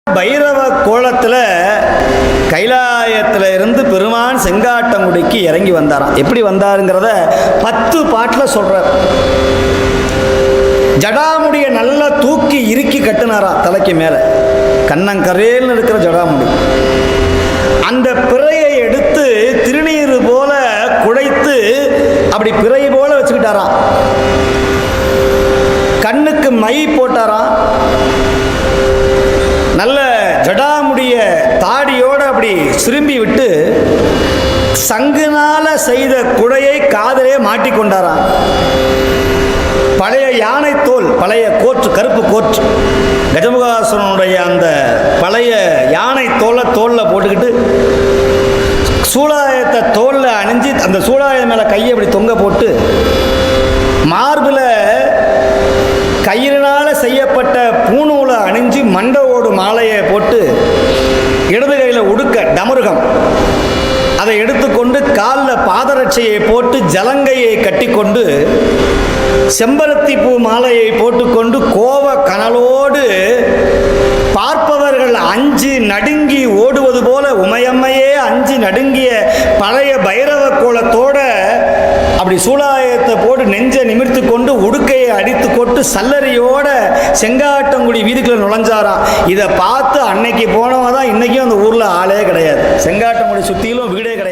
பைரவ கோலத்தில் கைலாயத்தில் இருந்து பெருமான் செங்காட்டங்குடிக்கு இறங்கி வந்தாராம். எப்படி வந்தாருங்கிறத 10 பாட்டில் சொல்றார். ஜடாமுடியை நல்லா தூக்கி இறுக்கி கட்டினாராம் தலைக்கு மேலே, கண்ணங்கரேல்னு இருக்கிற ஜடாமுடி. அந்த பிறையை எடுத்து திருநீர் போல குழைத்து அப்படி பிறை போல வச்சுக்கிட்டாராம். கண்ணுக்கு மை போட்டாராம். நல்ல ஜடாமுடிய தாடியோடு அப்படி திரும்பி விட்டு சங்குனால செய்த குடையை காதலே மாட்டிக்கொண்டாராம். பழைய யானை தோல், பழைய கோற்று, கருப்பு கோற்று, கஜமுகாசுரனுடைய அந்த பழைய யானை தோல்ல போட்டுக்கிட்டு சூலாயத்தை தோல்ல அணிஞ்சு அந்த சூலாயம் மேலே கையை அப்படி தொங்க போட்டு மார்பில் கயிறினால செய்யப்பட்ட பூணூலை அணிஞ்சு மண்டவோடு மாலையை போட்டு இடது கையில் உடுக்க டமருகம் அதை எடுத்துக்கொண்டு காலில் பாதரட்சையை போட்டு ஜலங்கையை கட்டிக்கொண்டு செம்பருத்தி பூ மாலையை போட்டுக்கொண்டு கோவ கனலோடு பார்ப்பவர்கள் அஞ்சு நடுங்கி ஓடுவது போல உமையம்மையே அஞ்சு நடுங்கிய பழைய பைரவ கோலத்தோட அப்படி சூலாயத்தை போட்டு நெஞ்சை நிமிர்த்து கொண்டு உடுக்கையை அடித்து கொண்டு சல்லரியோட செங்காட்டங்குடி வீதிக்குள்ள நுழைஞ்சாராம். இதை பார்த்து அன்னைக்கு போனவன் தான் இன்னைக்கும் அந்த ஊரில் ஆளே கிடையாது. செங்காட்டங்குடி சுற்றிலும் வீடே கிடையாது.